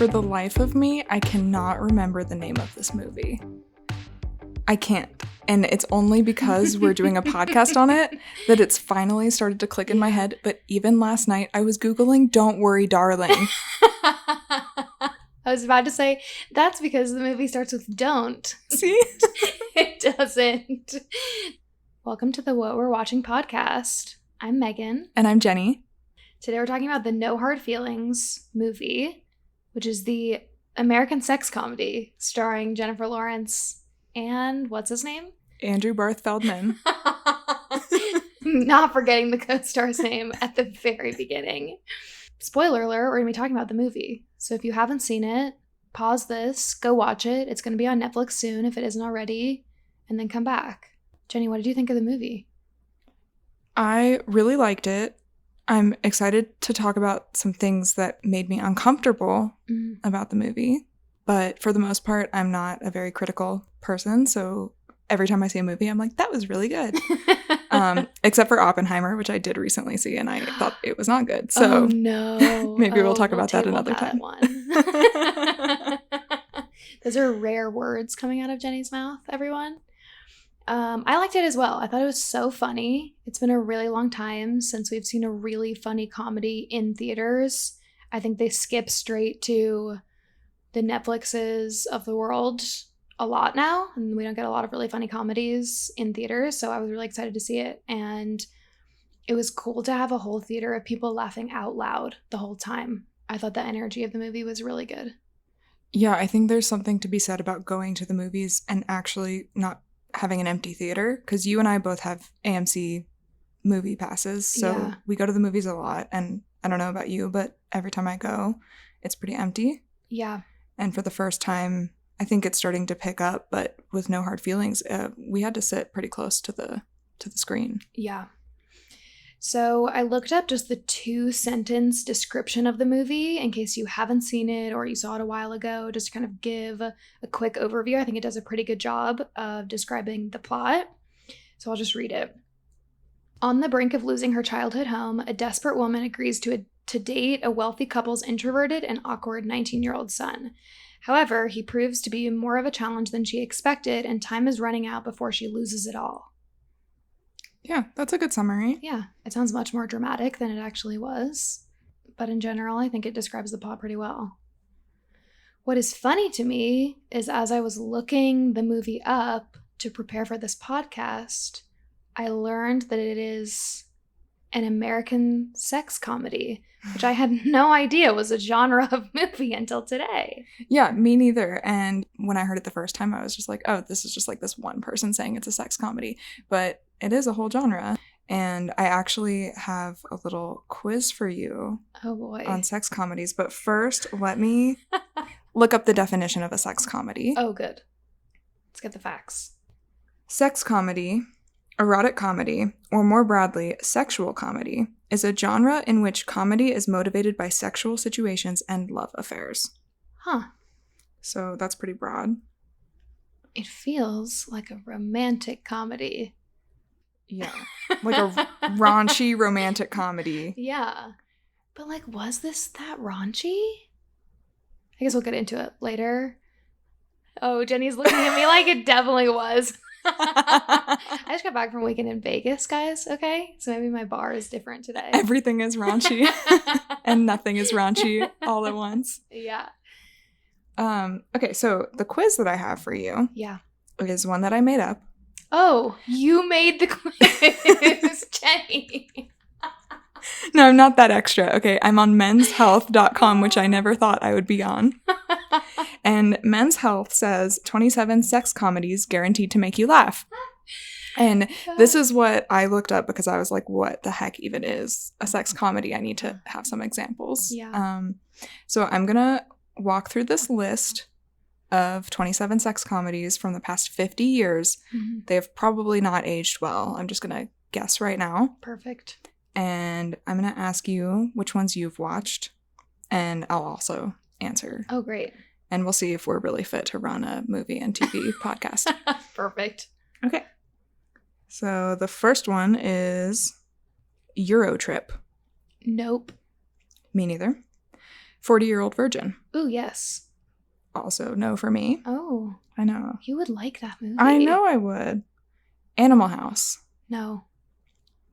For the life of me, I cannot remember the name of this movie. I can't. And it's only because we're doing a podcast on it that it's finally started to click in my head. But even last night, I was Googling Don't Worry, Darling. I was about to say, that's because the movie starts with don't. See? It doesn't. Welcome to the What We're Watching podcast. I'm Megan. And I'm Jenny. Today we're talking about the No Hard Feelings movie, which is the American sex comedy starring Jennifer Lawrence and what's his name? Andrew Barth Feldman. Not forgetting the co-star's name at the very beginning. Spoiler alert, we're going to be talking about the movie. So if you haven't seen it, pause this, go watch it. It's going to be on Netflix soon if it isn't already, and then come back. Jenny, what did you think of the movie? I really liked it. I'm excited to talk about some things that made me uncomfortable about the movie. But for the most part, I'm not a very critical person. So every time I see a movie, I'm like, that was really good. Except for Oppenheimer, which I did recently see, and I thought it was not good. So no. maybe we'll talk about that another time. Those are rare words coming out of Jenny's mouth, everyone. I liked it as well. I thought it was so funny. It's been a really long time since we've seen a really funny comedy in theaters. I think they skip straight to the Netflixes of the world a lot now, and we don't get a lot of really funny comedies in theaters, so I was really excited to see it. And it was cool to have a whole theater of people laughing out loud the whole time. I thought the energy of the movie was really good. Yeah, I think there's something to be said about going to the movies and actually not having an empty theater, because you and I both have AMC movie passes, so we go to the movies a lot, and I don't know about you, but every time I go, it's pretty empty. Yeah. And for the first time, I think it's starting to pick up, but with No Hard Feelings, we had to sit pretty close to the screen. Yeah. So I looked up just the 2-sentence description of the movie in case you haven't seen it or you saw it a while ago, just to kind of give a quick overview. I think it does a pretty good job of describing the plot. So I'll just read it. On the brink of losing her childhood home, a desperate woman agrees to date a wealthy couple's introverted and awkward 19-year-old son. However, he proves to be more of a challenge than she expected, and time is running out before she loses it all. Yeah, that's a good summary. Yeah, it sounds much more dramatic than it actually was. But in general, I think it describes the plot pretty well. What is funny to me is as I was looking the movie up to prepare for this podcast, I learned that it is an American sex comedy, which I had no idea was a genre of movie until today. Yeah, me neither. And when I heard it the first time, I was just like, oh, this is just like this one person saying it's a sex comedy. But it is a whole genre. And I actually have a little quiz for you on sex comedies. But first, let me look up the definition of a sex comedy. Oh, good. Let's get the facts. Sex comedy, erotic comedy, or more broadly, sexual comedy, is a genre in which comedy is motivated by sexual situations and love affairs. Huh. So that's pretty broad. It feels like a romantic comedy. Yeah. Like a raunchy romantic comedy. Yeah. But was this that raunchy? I guess we'll get into it later. Oh, Jenny's looking at me like it definitely was. I just got back from a weekend in Vegas, guys, okay? So maybe my bar is different today. Everything is raunchy and nothing is raunchy all at once. Yeah. Okay, so the quiz that I have for you is one that I made up. Oh, you made the quiz, Jenny. No, I'm not that extra, okay? I'm on menshealth.com, which I never thought I would be on. And Men's Health says 27 sex comedies guaranteed to make you laugh. And this is what I looked up because I was like, what the heck even is a sex comedy? I need to have some examples. Yeah. So I'm going to walk through this list of 27 sex comedies from the past 50 years. Mm-hmm. They've probably not aged well. I'm just going to guess right now. Perfect. And I'm going to ask you which ones you've watched, and I'll also answer. Oh, great. And we'll see if we're really fit to run a movie and TV podcast. Perfect. Okay. So the first one is Eurotrip. Nope. Me neither. 40-Year-Old Virgin. Ooh, yes. Also no for me. Oh. I know. You would like that movie. I know I would. Animal House. No.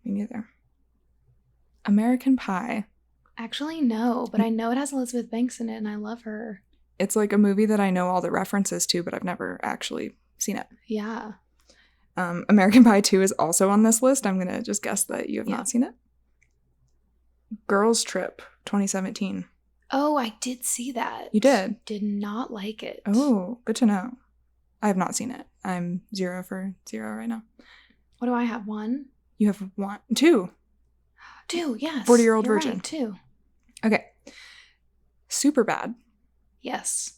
Me neither. American Pie. Actually, no, but I know it has Elizabeth Banks in it, and I love her. It's like a movie that I know all the references to, but I've never actually seen it. Yeah. American Pie 2 is also on this list. I'm going to just guess that you have not seen it. Girls Trip, 2017. Oh, I did see that. You did? Did not like it. Oh, good to know. I have not seen it. I'm 0 for 0 right now. What do I have? 1? You have 1. 2. 2, yes. 40-Year-Old Virgin. Right, 2. Okay. Superbad. Yes.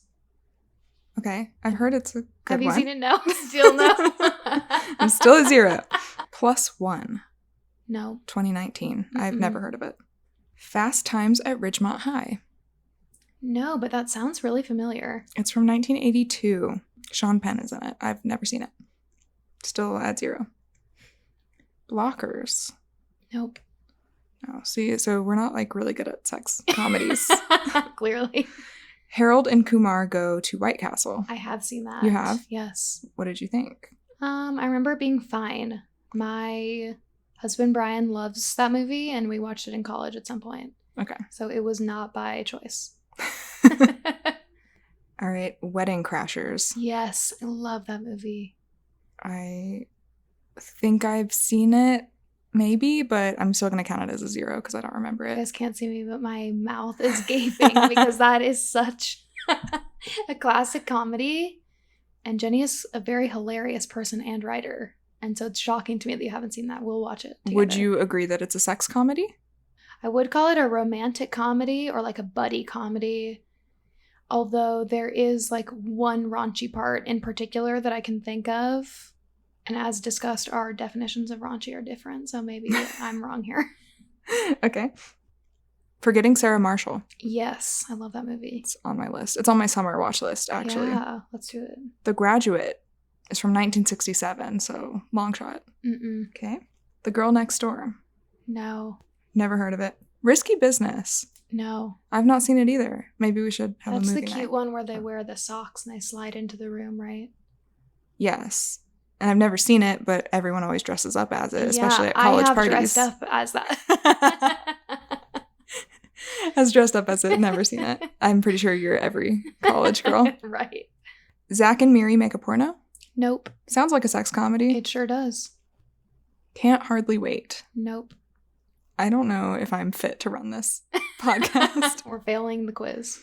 Okay. I've heard it's a good Have you one. seen it? No. Still no. I'm still at 0. +1. No. 2019. I've never heard of it. Fast Times at Ridgemont High. No, but that sounds really familiar. It's from 1982. Sean Penn is in it. I've never seen it. Still at 0. Blockers. Nope. Oh, see, so we're not like really good at sex comedies. Clearly. Harold and Kumar Go to White Castle. I have seen that. You have? Yes. What did you think? I remember it being fine. My husband Brian loves that movie, and we watched it in college at some point. Okay. So it was not by choice. All right, Wedding Crashers. Yes, I love that movie. I think I've seen it, maybe, but I'm still going to count it as a 0 because I don't remember You it. guys can't see me, but my mouth is gaping because that is such a classic comedy. And Jeni is a very hilarious person and writer. And so it's shocking to me that you haven't seen that. We'll watch it together. Would you agree that it's a sex comedy? I would call it a romantic comedy or like a buddy comedy. Although there is like one raunchy part in particular that I can think of. And as discussed, our definitions of raunchy are different. So maybe I'm wrong here. Okay. Forgetting Sarah Marshall. Yes, I love that movie. It's on my list. It's on my summer watch list, actually. Yeah, let's do it. The Graduate is from 1967, so long shot. Okay. The Girl Next Door. No. Never heard of it. Risky Business. No. I've not seen it either. Maybe we should have That's a movie the cute night. one where they wear the socks and they slide into the room, right? Yes. And I've never seen it, but everyone always dresses up as it, especially at college I have parties. dressed up as that. Has dressed up as it, never seen it. I'm pretty sure you're every college girl. Right. Zach and Miri Make a Porno? Nope. Sounds like a sex comedy. It sure does. Can't Hardly Wait. Nope. I don't know if I'm fit to run this podcast. We're failing the quiz.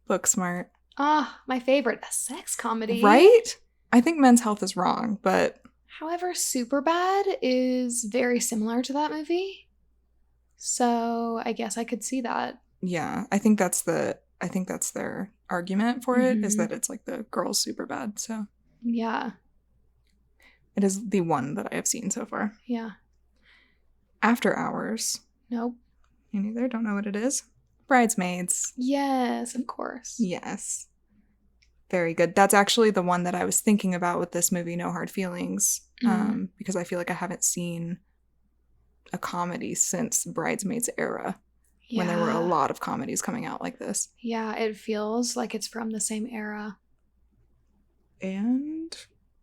Book Smart. Ah, my favorite. A sex comedy. Right? I think Men's Health is wrong, but... However, Superbad is very similar to that movie. So I guess I could see that. Yeah, I think that's their argument for it, is that it's like the girl's super bad. So yeah, it is the one that I have seen so far. Yeah. After Hours. Nope. Me neither. Don't know what it is. Bridesmaids. Yes, of course. Yes. Very good. That's actually the one that I was thinking about with this movie, No Hard Feelings, because I feel like I haven't seen a comedy since Bridesmaids era, when there were a lot of comedies coming out like this. Yeah, it feels like it's from the same era. And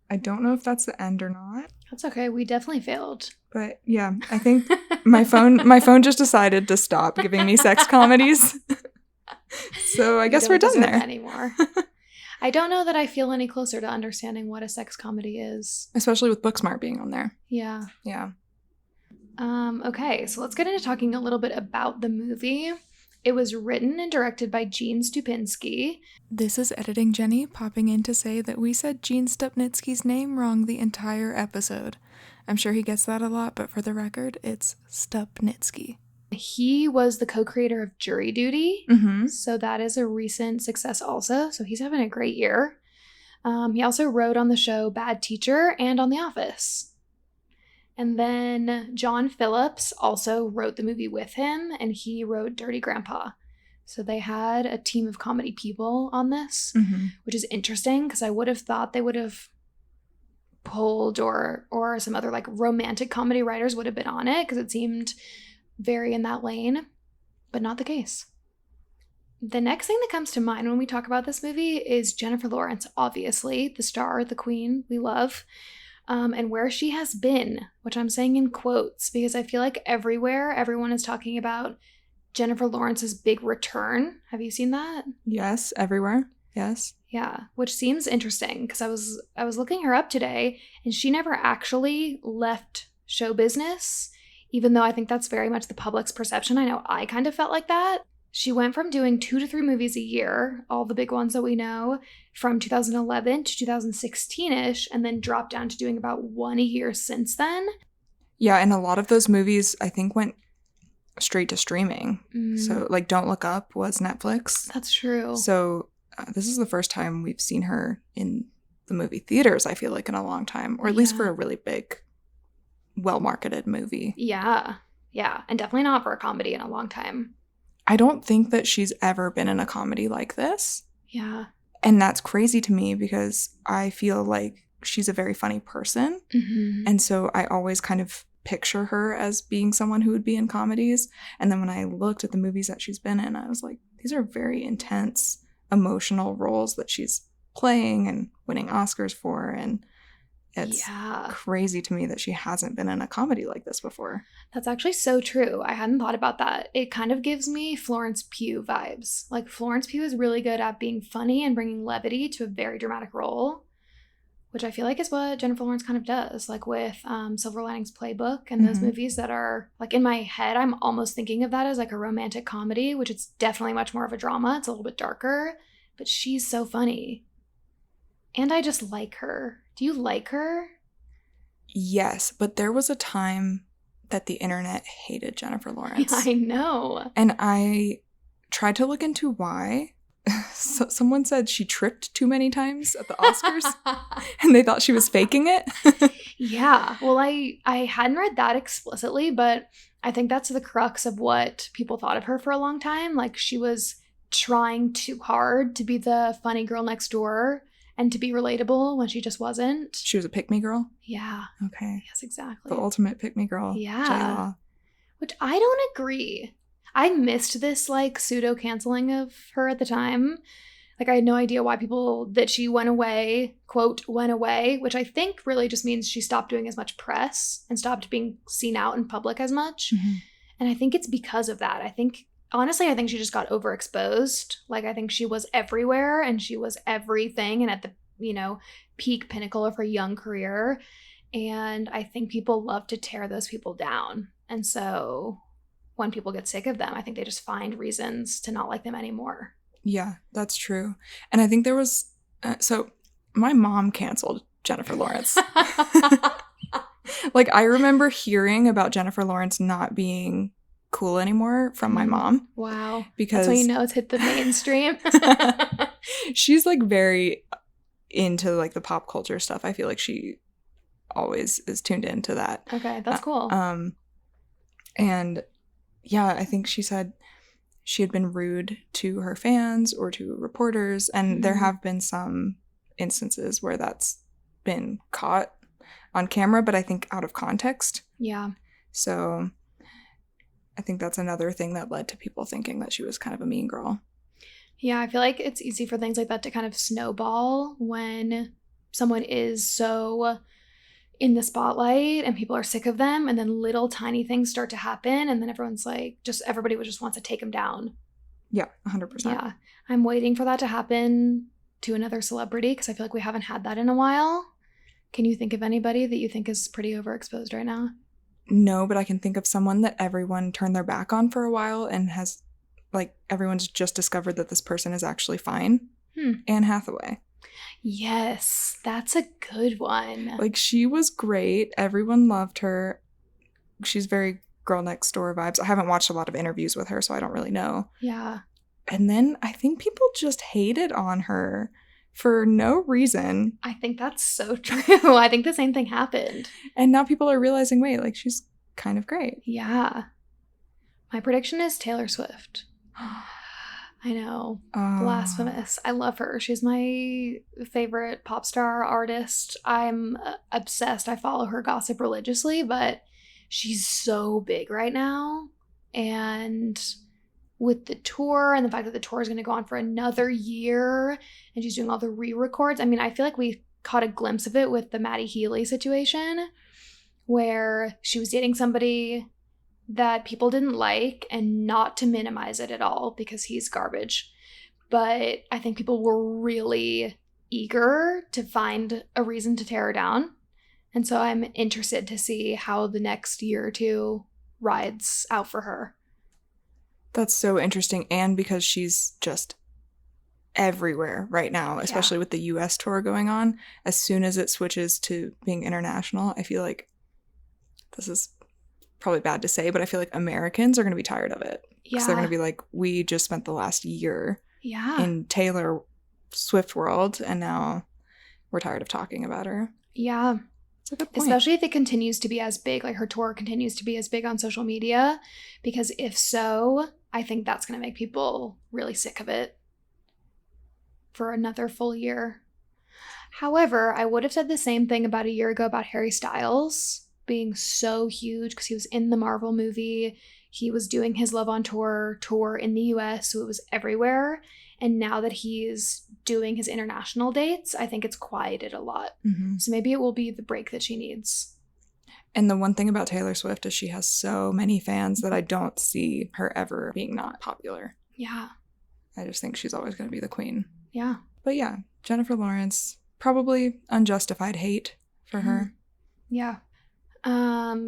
I don't know if that's the end or not. That's okay. We definitely failed. But yeah, I think my phone just decided to stop giving me sex comedies. So I guess we're done there. Anymore. I don't know that I feel any closer to understanding what a sex comedy is. Especially with Booksmart being on there. Yeah. Yeah. Okay, so let's get into talking a little bit about the movie. It was written and directed by Gene Stupinski. This is Editing Jenny popping in to say that we said Gene Stupnitsky's name wrong the entire episode. I'm sure he gets that a lot, but for the record, it's Stupnitsky. He was the co-creator of Jury Duty, so that is a recent success also, so he's having a great year. He also wrote on the show Bad Teacher and on The Office. And then John Phillips also wrote the movie with him, and he wrote Dirty Grandpa. So they had a team of comedy people on this, which is interesting because I would have thought they would have pulled or some other like romantic comedy writers would have been on it because it seemed very in that lane, but not the case. The next thing that comes to mind when we talk about this movie is Jennifer Lawrence, obviously, the star, the queen we love, and where she has been, which I'm saying in quotes because I feel like everywhere everyone is talking about Jennifer Lawrence's big return. Have you seen that? Yes, everywhere. Yes. Yeah, which seems interesting because I was looking her up today and she never actually left show business, even though I think that's very much the public's perception. I know I kind of felt like that. She went from doing 2 to 3 movies a year, all the big ones that we know, from 2011 to 2016-ish, and then dropped down to doing about 1 a year since then. Yeah, and a lot of those movies I think went straight to streaming. So like Don't Look Up was Netflix. That's true. So this is the first time we've seen her in the movie theaters, I feel like, in a long time, or at least for a really big, well-marketed movie. Yeah, and definitely not for a comedy in a long time. I don't think that she's ever been in a comedy like this. Yeah. And that's crazy to me because I feel like she's a very funny person. Mm-hmm. And so I always kind of picture her as being someone who would be in comedies. And then when I looked at the movies that she's been in, I was like, these are very intense, emotional roles that she's playing and winning Oscars for. And it's crazy to me that she hasn't been in a comedy like this before. That's actually so true. I hadn't thought about that. It kind of gives me Florence Pugh vibes. Like, Florence Pugh is really good at being funny and bringing levity to a very dramatic role, which I feel like is what Jennifer Lawrence kind of does, like with Silver Linings Playbook and those movies that are, like, in my head, I'm almost thinking of that as like a romantic comedy, which it's definitely much more of a drama. It's a little bit darker, but she's so funny. And I just like her. Do you like her? Yes, but there was a time that the internet hated Jennifer Lawrence. I know. And I tried to look into why. So someone said she tripped too many times at the Oscars and they thought she was faking it. Yeah. Well, I hadn't read that explicitly, but I think that's the crux of what people thought of her for a long time. Like, she was trying too hard to be the funny girl next door and to be relatable when she just wasn't. She was a pick-me girl? Yeah. Okay. Yes, exactly. The ultimate pick-me girl. Yeah. J-Law. Which I don't agree. I missed this, like, pseudo-canceling of her at the time. Like, I had no idea why that she went away, quote, went away, which I think really just means she stopped doing as much press and stopped being seen out in public as much. Mm-hmm. And I think it's because of that. Honestly, I think she just got overexposed. Like, I think she was everywhere and she was everything and at the, peak pinnacle of her young career. And I think people love to tear those people down. And so when people get sick of them, I think they just find reasons to not like them anymore. Yeah, that's true. And I think there was, so my mom canceled Jennifer Lawrence. Like, I remember hearing about Jennifer Lawrence not being cool anymore from my mom. Wow. Because that's when you know it's hit the mainstream. She's like very into like the pop culture stuff. I feel like she always is tuned into that. Okay, that's cool. And yeah, I think she said she had been rude to her fans or to reporters, and there have been some instances where that's been caught on camera, but I think out of context. Yeah. So I think that's another thing that led to people thinking that she was kind of a mean girl. Yeah, I feel like it's easy for things like that to kind of snowball when someone is so in the spotlight and people are sick of them, and then little tiny things start to happen, and then everyone's like, everybody just wants to take them down. Yeah, 100%. Yeah, I'm waiting for that to happen to another celebrity because I feel like we haven't had that in a while. Can you think of anybody that you think is pretty overexposed right now? No, but I can think of someone that everyone turned their back on for a while and has, like, everyone's just discovered that this person is actually fine. Anne Hathaway. Yes, that's a good one. Like, she was great. Everyone loved her. She's very girl next door vibes. I haven't watched a lot of interviews with her, so I don't really know. Yeah. And then I think people just hated on her for no reason. I think that's so true. I think the same thing happened. And now people are realizing, wait, like, she's kind of great. Yeah. My prediction is Taylor Swift. I know. Blasphemous. I love her. She's my favorite pop star artist. I'm obsessed. I follow her gossip religiously, but she's so big right now. And with the tour and the fact that the tour is going to go on for another year and she's doing all the re-records. I mean, I feel like we caught a glimpse of it with the Maddie Healy situation where she was dating somebody that people didn't like, and not to minimize it at all because he's garbage. But I think people were really eager to find a reason to tear her down. And so I'm interested to see how the next year or two rides out for her. That's so interesting. And because she's just everywhere right now, especially with the US tour going on, as soon as it switches to being international, I feel like, this is probably bad to say, but I feel like Americans are going to be tired of it. Because they're going to be like, we just spent the last year in Taylor Swift world, and now we're tired of talking about her. Yeah. It's a good point. Especially if it continues to be as big, like her tour continues to be as big on social media, because if so, I think that's going to make people really sick of it for another full year. However, I would have said the same thing about a year ago about Harry Styles being so huge because he was in the Marvel movie. He was doing his Love on Tour in the US, so it was everywhere. And now that he's doing his international dates, I think it's quieted a lot. Mm-hmm. So maybe it will be the break that she needs. And the one thing about Taylor Swift is she has so many fans that I don't see her ever being not popular. Yeah. I just think she's always going to be the queen. Yeah. But yeah, Jennifer Lawrence, probably unjustified hate for her. Yeah.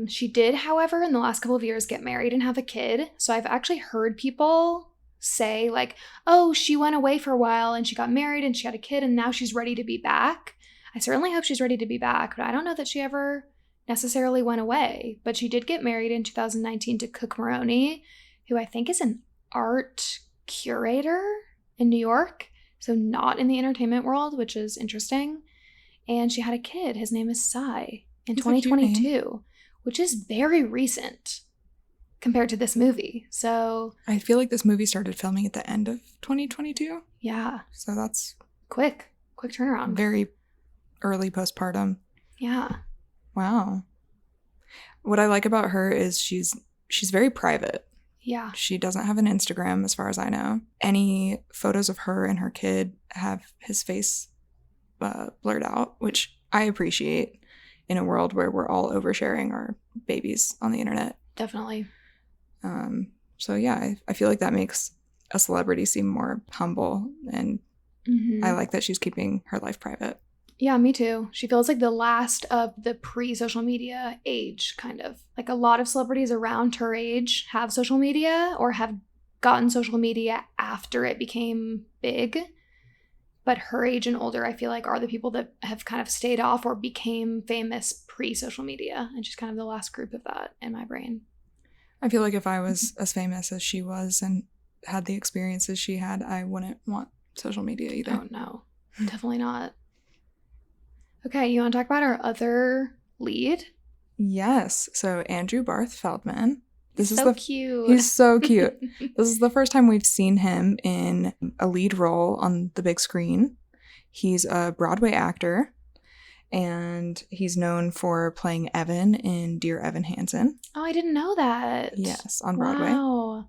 She did, however, in the last couple of years get married and have a kid. So I've actually heard people say like, oh, she went away for a while and she got married and she had a kid and now she's ready to be back. I certainly hope she's ready to be back, but I don't know that she ever necessarily went away. But she did get married in 2019 to Cook Maroney, who I think is an art curator in New York. So not in the entertainment world, which is interesting. And she had a kid. His name is Sai in 2022, which is very recent compared to this movie. So I feel like this movie started filming at the end of 2022. Yeah. So that's quick turnaround. Very early postpartum. Yeah. Wow. What I like about her is she's very private. Yeah. She doesn't have an Instagram as far as I know. Any photos of her and her kid have his face blurred out, which I appreciate in a world where we're all oversharing our babies on the internet. Definitely. So yeah, I feel like that makes a celebrity seem more humble, and I like that she's keeping her life private. Yeah, me too. She feels like the last of the pre-social media age, kind of. Like a lot of celebrities around her age have social media or have gotten social media after it became big. But her age and older, I feel like, are the people that have kind of stayed off or became famous pre-social media. And she's kind of the last group of that in my brain. I feel like if I was as famous as she was and had the experiences she had, I wouldn't want social media either. Oh, no. Definitely not. Okay, you want to talk about our other lead? Yes. So Andrew Barth Feldman. He's so cute. He's so cute. This is the first time we've seen him in a lead role on the big screen. He's a Broadway actor, and he's known for playing Evan in Dear Evan Hansen. Oh, I didn't know that. Yes, on Broadway. Wow.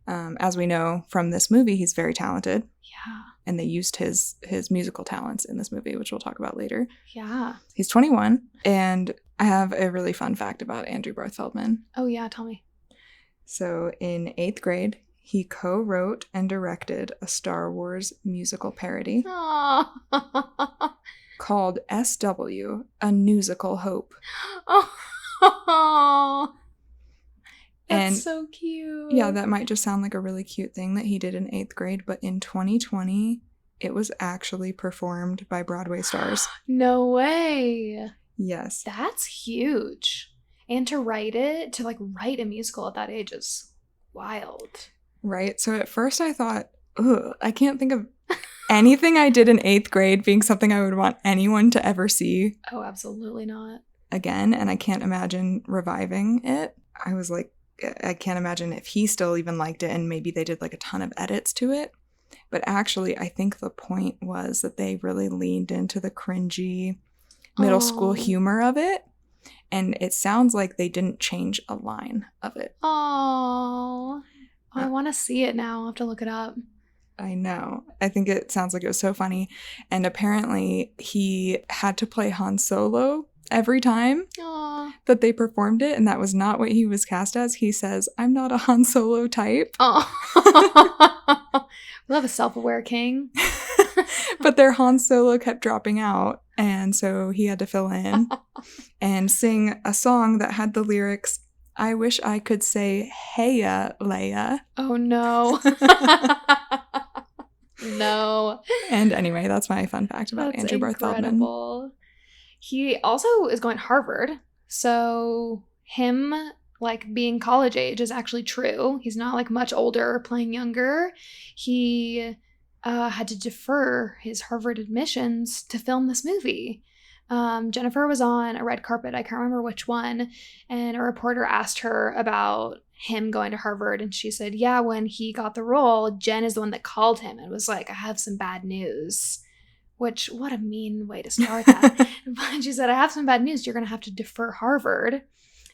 As we know from this movie, he's very talented. Yeah. And they used his musical talents in this movie, which we'll talk about later. Yeah. He's 21, and I have a really fun fact about Andrew Barth Feldman. Oh, yeah, tell me. So in 8th grade, he co-wrote and directed a Star Wars musical parody called SW, A Musical Hope. Oh, that's and so cute. Yeah, that might just sound like a really cute thing that he did in 8th grade, but in 2020, it was actually performed by Broadway stars. No way. Yes. That's huge. And to write a musical at that age is wild. Right? So at first I thought, ugh, I can't think of anything I did in 8th grade being something I would want anyone to ever see. Oh, absolutely not. Again, and I can't imagine reviving it. I was like, I can't imagine if he still even liked it, and maybe they did like a ton of edits to it. But actually, I think the point was that they really leaned into the cringy middle school humor of it. And it sounds like they didn't change a line of it. Oh, I want want to see it now. I'll have to look it up. I know. I think it sounds like it was so funny. And apparently he had to play Han Solo every time Aww. that they performed it, and that was not what he was cast as. He says, I'm not a Han Solo type. Oh. We love a self-aware king. But their Han Solo kept dropping out, and so he had to fill in and sing a song that had the lyrics, I wish I could say, Heya, Leia. Oh, no. No. And anyway, that's my fun fact about That's Andrew Barth Feldman. incredible. He also is going to Harvard, so him like being college age is actually true. He's not like much older or playing younger. He had to defer his Harvard admissions to film this movie. Jennifer was on a red carpet, I can't remember which one, and a reporter asked her about him going to Harvard, and she said, yeah, when he got the role, Jen is the one that called him and was like, I have some bad news. Which, what a mean way to start that. But she said, I have some bad news. You're going to have to defer Harvard.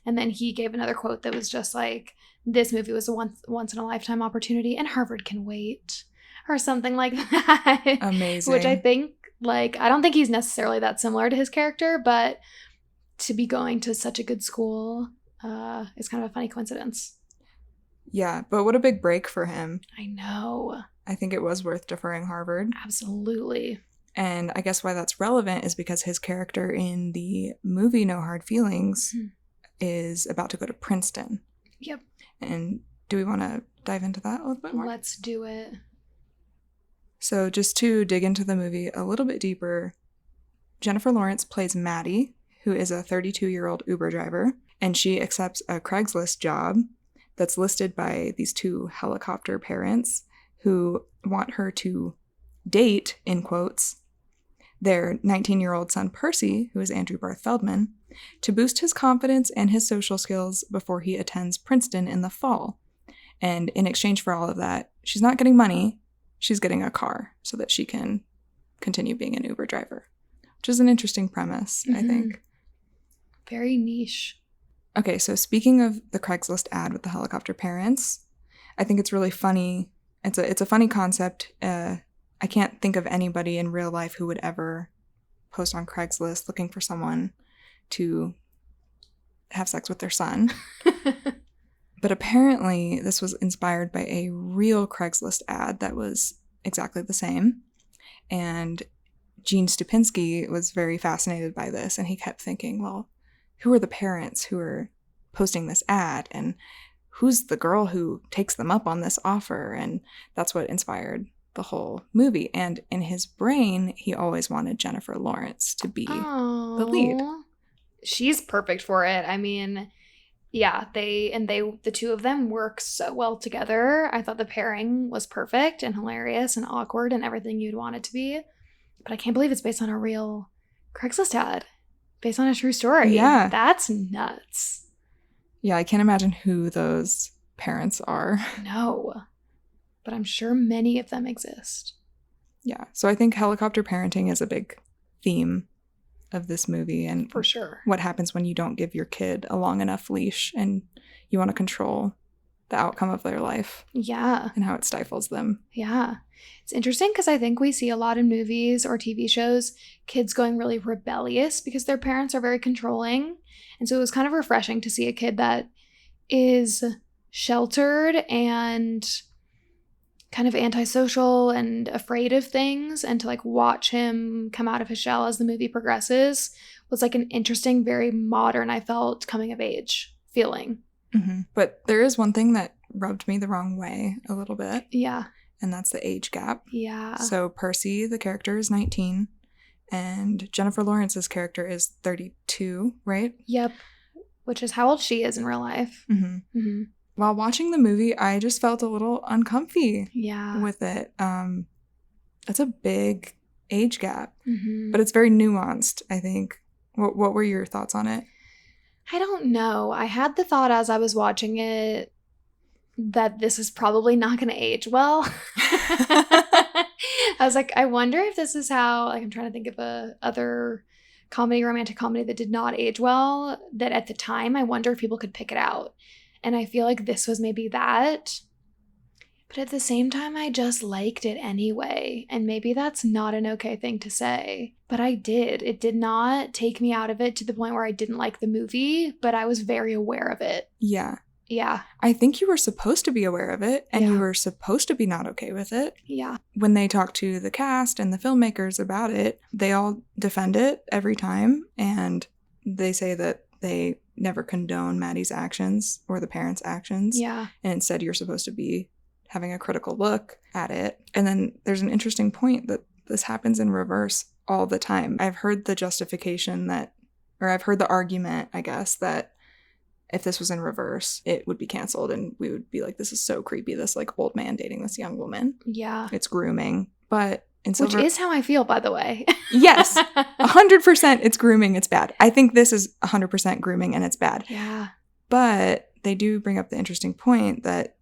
And then he gave another quote that was just like, this movie was a once in a lifetime opportunity and Harvard can wait. Or something like that. Amazing. Which I think, like, I don't think he's necessarily that similar to his character, but to be going to such a good school is kind of a funny coincidence. Yeah, but what a big break for him. I know. I think it was worth deferring Harvard. Absolutely. And I guess why that's relevant is because his character in the movie No Hard Feelings is about to go to Princeton. Yep. And do we want to dive into that a little bit more? Let's do it. So just to dig into the movie a little bit deeper, Jennifer Lawrence plays Maddie, who is a 32-year-old Uber driver, and she accepts a Craigslist job that's listed by these two helicopter parents who want her to date, in quotes, their 19-year-old son Percy, who is Andrew Barth Feldman, to boost his confidence and his social skills before he attends Princeton in the fall. And in exchange for all of that, she's not getting money, she's getting a car so that she can continue being an Uber driver, which is an interesting premise, I think. Very niche. Okay, so speaking of the Craigslist ad with the helicopter parents, I think it's really funny. It's a funny concept. I can't think of anybody in real life who would ever post on Craigslist looking for someone to have sex with their son. But apparently this was inspired by a real Craigslist ad that was exactly the same. And Gene Stupinski was very fascinated by this, and he kept thinking, well, who are the parents who are posting this ad? And who's the girl who takes them up on this offer? And that's what inspired the whole movie. And in his brain, he always wanted Jennifer Lawrence to be the lead. She's perfect for it. I mean, yeah, the two of them work so well together. I thought the pairing was perfect and hilarious and awkward and everything you'd want it to be. But I can't believe it's based on a real Craigslist ad, based on a true story. Yeah. That's nuts. Yeah, I can't imagine who those parents are. No. But I'm sure many of them exist. Yeah, so I think helicopter parenting is a big theme of this movie, and for sure, what happens when you don't give your kid a long enough leash and you want to control the outcome of their life. Yeah. And how it stifles them. Yeah. It's interesting because I think we see a lot in movies or TV shows, kids going really rebellious because their parents are very controlling. And so it was kind of refreshing to see a kid that is sheltered and kind of antisocial and afraid of things, and to like watch him come out of his shell as the movie progresses was like an interesting, very modern, I felt, coming of age feeling. Mm-hmm. But there is one thing that rubbed me the wrong way a little bit. Yeah. And that's the age gap. Yeah. So Percy, the character, is 19, and Jennifer Lawrence's character is 32, right? Yep. Which is how old she is in real life. Mm-hmm. Mm-hmm. While watching the movie, I just felt a little uncomfy with it. It's a big age gap, but it's very nuanced, I think. What were your thoughts on it? I don't know. I had the thought as I was watching it that this is probably not going to age well. I was like, I wonder if this is how, like, I'm trying to think of a other romantic comedy that did not age well, that at the time, I wonder if people could pick it out. And I feel like this was maybe that. But at the same time, I just liked it anyway. And maybe that's not an okay thing to say. But I did. It did not take me out of it to the point where I didn't like the movie, but I was very aware of it. Yeah. Yeah. I think you were supposed to be aware of it, and you were supposed to be not okay with it. Yeah. When they talk to the cast and the filmmakers about it, they all defend it every time, and they say that they never condone Maddie's actions or the parents' actions. Yeah. And instead, you're supposed to be having a critical look at it. And then there's an interesting point that this happens in reverse all the time. I've heard the justification that, or I've heard the argument, I guess, that if this was in reverse, it would be canceled and we would be like, this is so creepy, this like old man dating this young woman. Yeah. It's grooming. But in Which is how I feel, by the way. Yes. 100% it's grooming, it's bad. I think this is 100% grooming and it's bad. Yeah. But they do bring up the interesting point that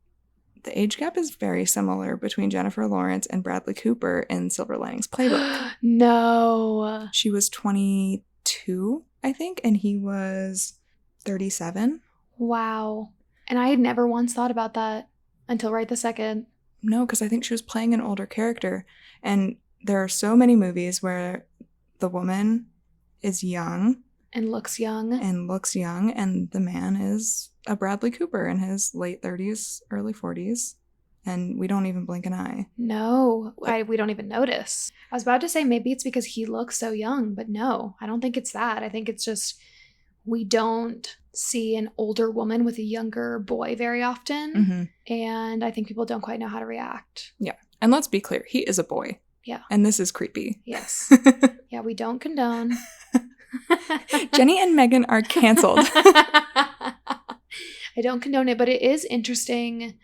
the age gap is very similar between Jennifer Lawrence and Bradley Cooper in Silver Linings Playbook. No. She was 22, I think, and he was 37. Wow. And I had never once thought about that until right this second. No, because I think she was playing an older character. And there are so many movies where the woman is young. And looks young. And the man is a Bradley Cooper in his late 30s, early 40s. And we don't even blink an eye. No, we don't even notice. I was about to say maybe it's because he looks so young, but no, I don't think it's that. I think it's just we don't see an older woman with a younger boy very often. Mm-hmm. And I think people don't quite know how to react. Yeah. And let's be clear, he is a boy. Yeah. And this is creepy. Yes. Yeah, we don't condone. Jeni and Megan are canceled. I don't condone it, but it is interesting.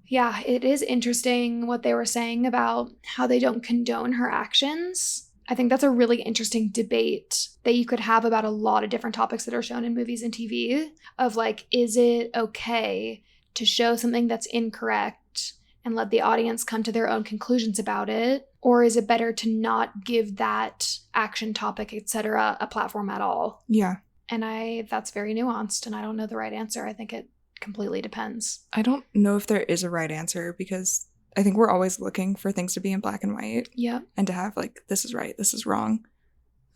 Yeah, it is interesting what they were saying about how they don't condone her actions. I think that's a really interesting debate that you could have about a lot of different topics that are shown in movies and TV of like, is it okay to show something that's incorrect and let the audience come to their own conclusions about it? Or is it better to not give that action topic, etc., a platform at all? Yeah. And that's very nuanced, and I don't know the right answer. I think it completely depends. I don't know if there is a right answer because I think we're always looking for things to be in black and white. Yeah. And to have like, this is right, this is wrong.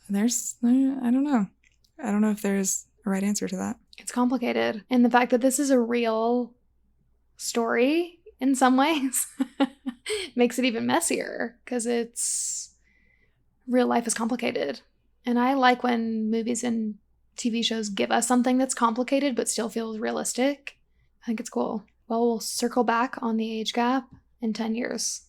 I don't know. I don't know if there's a right answer to that. It's complicated. And the fact that this is a real story in some ways makes it even messier because real life is complicated. And I like when movies and TV shows give us something that's complicated but still feels realistic. I think it's cool. Well, we'll circle back on the age gap in 10 years.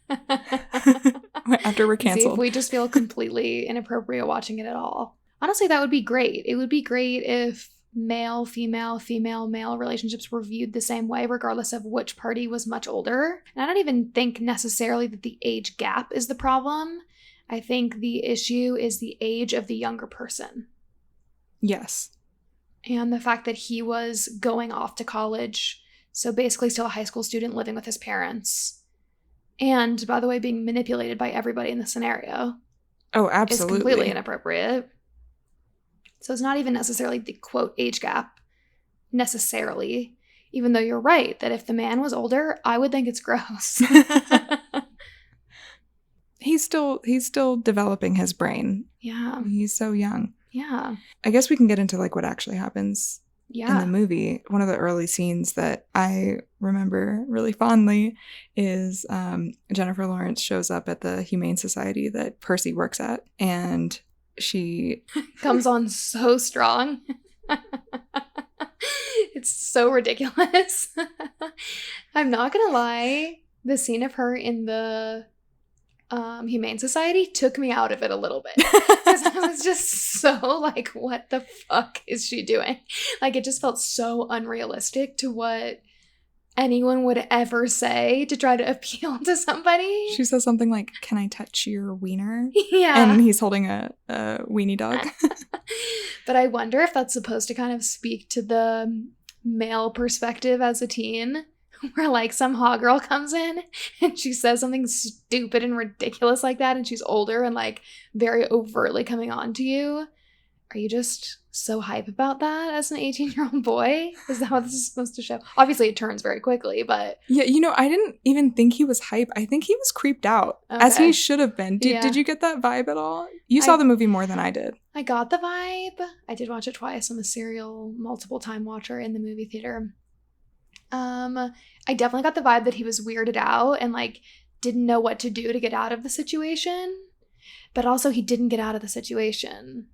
After we're canceled. See if we just feel completely inappropriate watching it at all. Honestly, that would be great. It would be great if male, female, female, male relationships were viewed the same way, regardless of which party was much older. And I don't even think necessarily that the age gap is the problem. I think the issue is the age of the younger person. Yes. And the fact that he was going off to college, so basically still a high school student living with his parents. And, by the way, being manipulated by everybody in the scenario. Oh, absolutely. Is completely inappropriate. So it's not even necessarily the, quote, age gap, necessarily. Even though you're right, that if the man was older, I would think it's gross. He's still developing his brain. Yeah. He's so young. Yeah. I guess we can get into like what actually happens in the movie. One of the early scenes that I remember really fondly is Jennifer Lawrence shows up at the Humane Society that Percy works at, and she comes on so strong. It's so ridiculous. I'm not gonna lie, the scene of her in the Humane Society took me out of it a little bit because I was just so like, what the fuck is she doing? Like, it just felt so unrealistic to what anyone would ever say to try to appeal to somebody. She says something like, "Can I touch your wiener?" Yeah. And he's holding a weenie dog. But I wonder if that's supposed to kind of speak to the male perspective as a teen, where like some hot girl comes in and she says something stupid and ridiculous like that, and she's older and like very overtly coming on to you. Are you just so hype about that as an 18-year-old boy? Is that what this is supposed to show? Obviously, it turns very quickly, but... Yeah, I didn't even think he was hype. I think he was creeped out, as he should have been. Did you get that vibe at all? You saw the movie more than I did. I got the vibe. I did watch it twice. I'm a serial multiple-time watcher in the movie theater. I definitely got the vibe that he was weirded out and, like, didn't know what to do to get out of the situation. But also he didn't get out of the situation,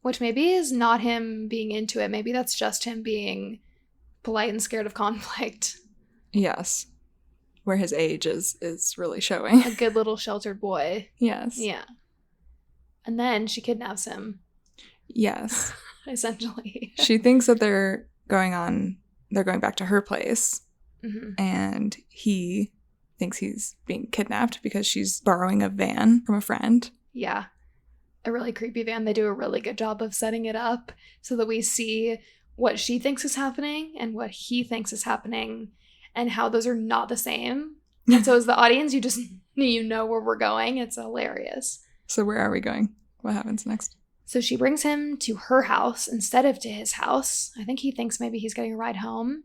which maybe is not him being into it. Maybe that's just him being polite and scared of conflict. Yes. Where his age is really showing. A good little sheltered boy. Yes. Yeah. And then she kidnaps him. Yes. Essentially. She thinks that they're going back to her place. Mm-hmm. And he thinks he's being kidnapped because she's borrowing a van from a friend. Yeah. A really creepy van. They do a really good job of setting it up so that we see what she thinks is happening and what he thinks is happening and how those are not the same. And so as the audience, you know where we're going. It's hilarious. So where are we going? What happens next? So she brings him to her house instead of to his house. I think he thinks maybe he's getting a ride home.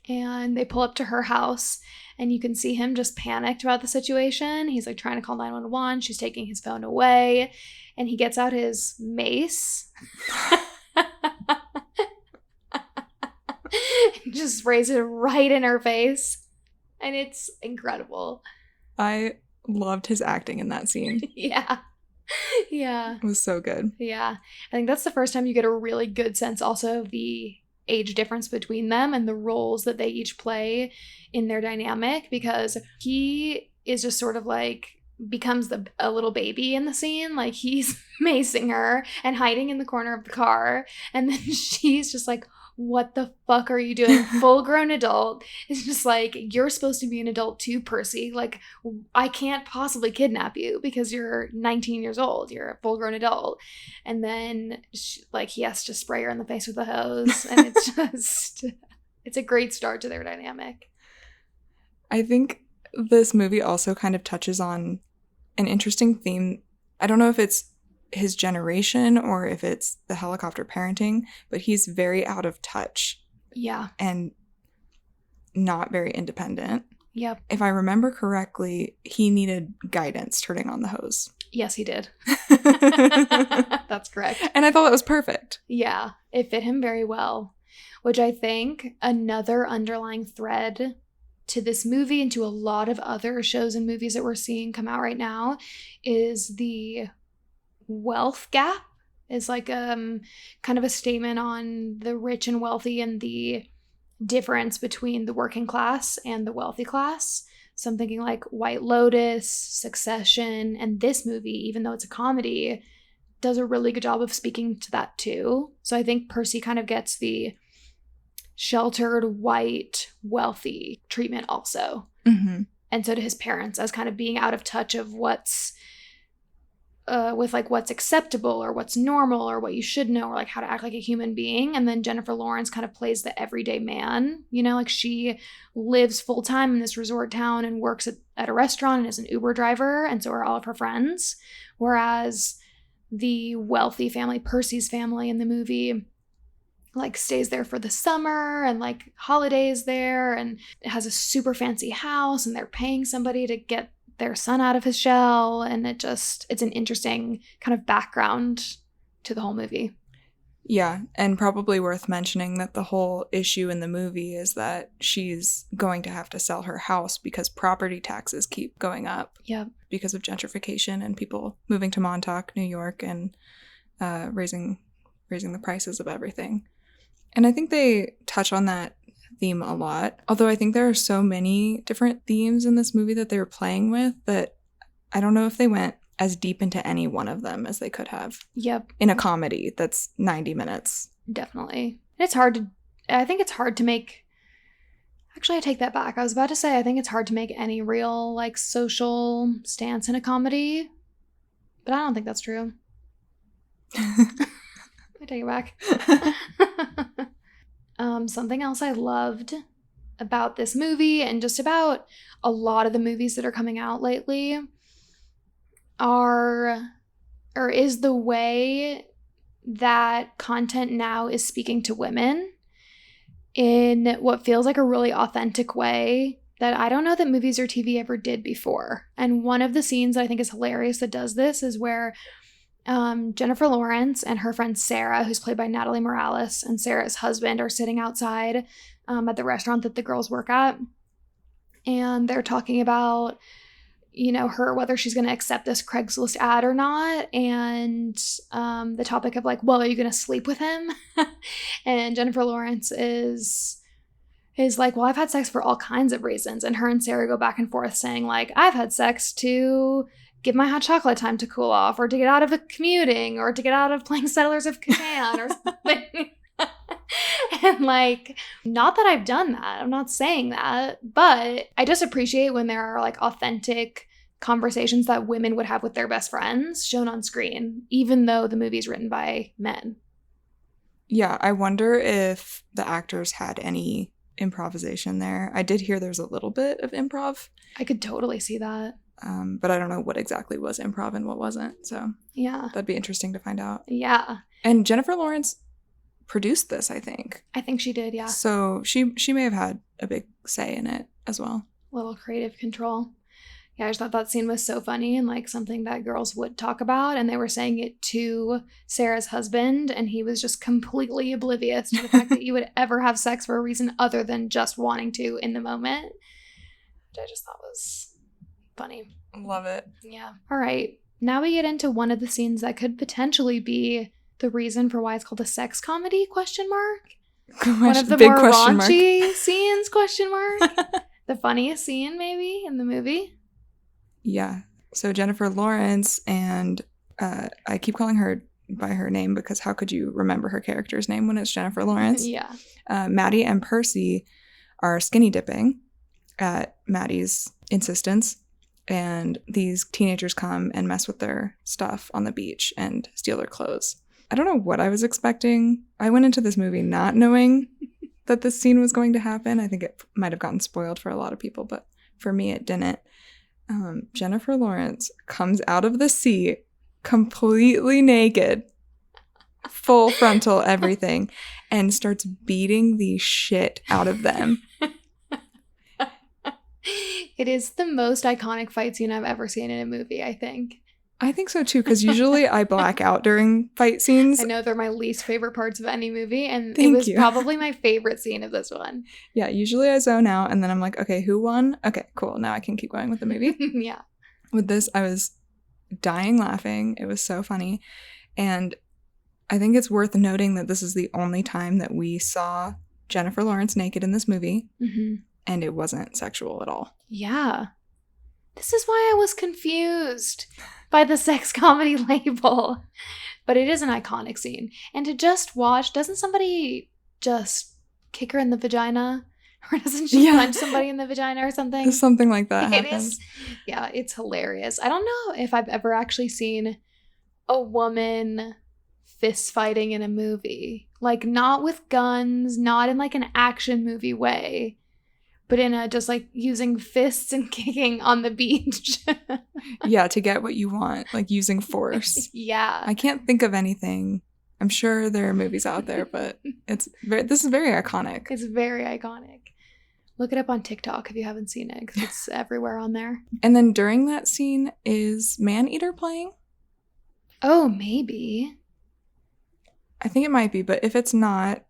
And they pull up to her house, and you can see him just panicked about the situation. He's, like, trying to call 911. She's taking his phone away, and he gets out his mace. Just sprays it right in her face. And it's incredible. I loved his acting in that scene. Yeah. Yeah. It was so good. Yeah. I think that's the first time you get a really good sense also of the age difference between them and the roles that they each play in their dynamic, because he is just sort of like becomes a little baby in the scene. Like, he's macing her and hiding in the corner of the car, and then she's just like, what the fuck are you doing? Full grown adult. It's just like, you're supposed to be an adult too, Percy. Like, I can't possibly kidnap you because you're 19 years old. You're a full grown adult. And then he has to spray her in the face with a hose. And it's just, it's a great start to their dynamic. I think this movie also kind of touches on an interesting theme. I don't know if it's his generation or if it's the helicopter parenting, but he's very out of touch. Yeah. And not very independent. Yep. If I remember correctly, he needed guidance turning on the hose. Yes, he did. That's correct. And I thought that was perfect. Yeah, it fit him very well, which I think another underlying thread to this movie and to a lot of other shows and movies that we're seeing come out right now is the wealth gap. Is like kind of a statement on the rich and wealthy and the difference between the working class and the wealthy class. So I'm thinking like White Lotus, Succession, and this movie, even though it's a comedy, does a really good job of speaking to that too. So I think Percy kind of gets the sheltered, white, wealthy treatment also. Mm-hmm. And so to his parents as kind of being out of touch of what's with like what's acceptable or what's normal or what you should know or like how to act like a human being. And then Jennifer Lawrence kind of plays the everyday man, like she lives full time in this resort town and works at a restaurant and is an Uber driver. And so are all of her friends. Whereas the wealthy family, Percy's family in the movie, like stays there for the summer and like holidays there and it has a super fancy house and they're paying somebody to get their son out of his shell, and it's an interesting kind of background to the whole movie. Yeah, and probably worth mentioning that the whole issue in the movie is that she's going to have to sell her house because property taxes keep going up. Yep. Because of gentrification and people moving to Montauk, New York, and raising the prices of everything. And I think they touch on that theme a lot, although I think there are so many different themes in this movie that they were playing with that I don't know if they went as deep into any one of them as they could have. Yep. In a comedy that's 90 minutes. Definitely. I think it's hard to make, actually I take that back. I was about to say I think it's hard to make any real like social stance in a comedy, but I don't think that's true. I take it back. Something else I loved about this movie and just about a lot of the movies that are coming out lately is the way that content now is speaking to women in what feels like a really authentic way that I don't know that movies or TV ever did before. And one of the scenes that I think is hilarious that does this is where Jennifer Lawrence and her friend Sarah, who's played by Natalie Morales, and Sarah's husband are sitting outside at the restaurant that the girls work at. And they're talking about, you know, her, whether she's going to accept this Craigslist ad or not. And the topic of like, well, are you going to sleep with him? And Jennifer Lawrence is like, well, I've had sex for all kinds of reasons. And her and Sarah go back and forth saying like, I've had sex to give my hot chocolate time to cool off, or to get out of commuting, or to get out of playing Settlers of Catan or something. And like, not that I've done that. I'm not saying that. But I just appreciate when there are like authentic conversations that women would have with their best friends shown on screen, even though the movie's written by men. Yeah, I wonder if the actors had any improvisation there. I did hear there's a little bit of improv. I could totally see that. But I don't know what exactly was improv and what wasn't. So yeah, that'd be interesting to find out. Yeah. And Jennifer Lawrence produced this, I think. I think she did, yeah. So she may have had a big say in it as well. Little creative control. Yeah, I just thought that scene was so funny and like something that girls would talk about. And they were saying it to Sarah's husband, and he was just completely oblivious to the fact that you would ever have sex for a reason other than just wanting to in the moment. Which I just thought was funny. Love it. Yeah. All right. Now we get into one of the scenes that could potentially be the reason for why it's called a sex comedy, ? One of the more raunchy scenes, ? The funniest scene, maybe, in the movie. Yeah. So Jennifer Lawrence, and I keep calling her by her name because how could you remember her character's name when it's Jennifer Lawrence? Yeah. Maddie and Percy are skinny dipping at Maddie's insistence. And these teenagers come and mess with their stuff on the beach and steal their clothes. I don't know what I was expecting. I went into this movie not knowing that this scene was going to happen. I think it might have gotten spoiled for a lot of people, but for me, it didn't. Jennifer Lawrence comes out of the sea completely naked, full frontal everything, and starts beating the shit out of them. It is the most iconic fight scene I've ever seen in a movie, I think. I think so too, because usually I black out during fight scenes. I know they're my least favorite parts of any movie, and it was probably my favorite scene of this one. Yeah, usually I zone out, and then I'm like, okay, who won? Okay, cool, now I can keep going with the movie. Yeah. With this, I was dying laughing. It was so funny. And I think it's worth noting that this is the only time that we saw Jennifer Lawrence naked in this movie. Mm-hmm. And it wasn't sexual at all. Yeah. This is why I was confused by the sex comedy label. But it is an iconic scene. And to just watch, doesn't somebody just kick her in the vagina? Or doesn't she punch somebody in the vagina or something? Something like that It happens. is. Yeah, it's hilarious. I don't know if I've ever actually seen a woman fist fighting in a movie. Like, not with guns, not in like an action movie way, but in a just like using fists and kicking on the beach. Yeah, to get what you want, like using force. Yeah. I can't think of anything. I'm sure there are movies out there, but this is very iconic. It's very iconic. Look it up on TikTok if you haven't seen it, because it's everywhere on there. And then during that scene, is Maneater playing? Oh, maybe. I think it might be, but if it's not,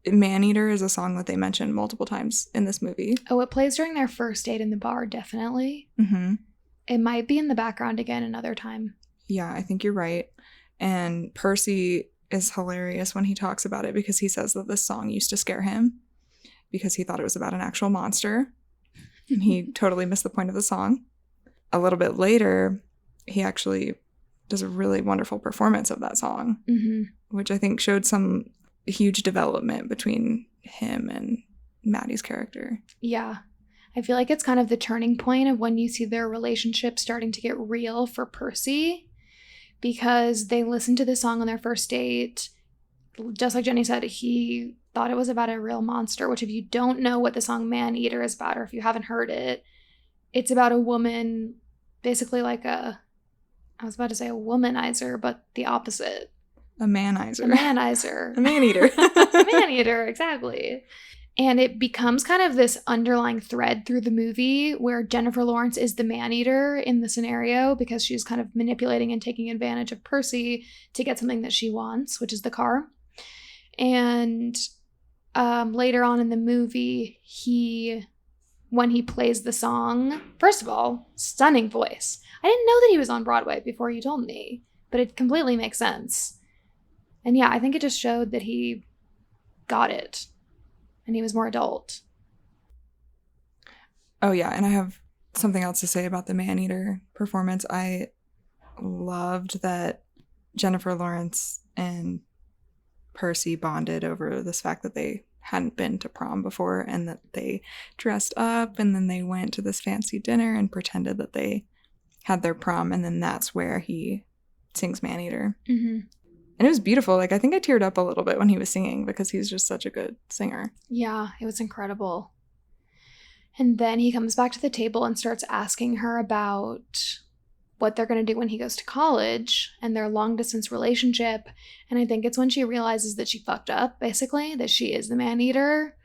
Maneater is a song that they mentioned multiple times in this movie. Oh, it plays during their first date in the bar, definitely. Mm-hmm. It might be in the background again another time. Yeah, I think you're right. And Percy is hilarious when he talks about it because he says that this song used to scare him because he thought it was about an actual monster. And he totally missed the point of the song. A little bit later, he actually does a really wonderful performance of that song, which I think showed some huge development between him and Maddie's character. Yeah. I feel like it's kind of the turning point of when you see their relationship starting to get real for Percy, because they listened to this song on their first date. Just like Jeni said, he thought it was about a real monster, which if you don't know what the song Maneater is about, or if you haven't heard it, it's about a woman, basically like a, I was about to say a womanizer, but the opposite. A manizer. A manizer. A man-eater. A man-eater, exactly. And it becomes kind of this underlying thread through the movie where Jennifer Lawrence is the man-eater in the scenario because she's kind of manipulating and taking advantage of Percy to get something that she wants, which is the car. And later on in the movie, when he plays the song, first of all, stunning voice. I didn't know that he was on Broadway before you told me, but it completely makes sense. And yeah, I think it just showed that he got it. And he was more adult. Oh, yeah. And I have something else to say about the man-eater performance. I loved that Jennifer Lawrence and Percy bonded over this fact that they hadn't been to prom before and that they dressed up and then they went to this fancy dinner and pretended that they had their prom. And then that's where he sings Man-Eater. Mm-hmm. And it was beautiful. Like, I think I teared up a little bit when he was singing because he's just such a good singer. Yeah, it was incredible. And then he comes back to the table and starts asking her about what they're going to do when he goes to college and their long-distance relationship. And I think it's when she realizes that she fucked up, basically, that she is the man-eater.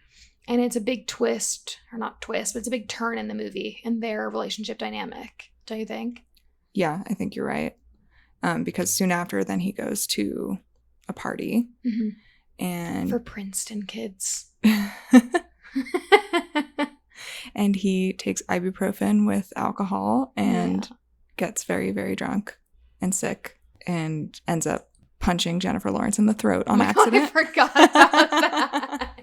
And it's a big twist, or not twist, but it's a big turn in the movie in their relationship dynamic. Don't you think? Yeah, I think you're right. Because soon after, then he goes to a party. Mm-hmm. And for Princeton kids. And he takes ibuprofen with alcohol and gets very, very drunk and sick and ends up punching Jennifer Lawrence in the throat on accident. God, I forgot about that.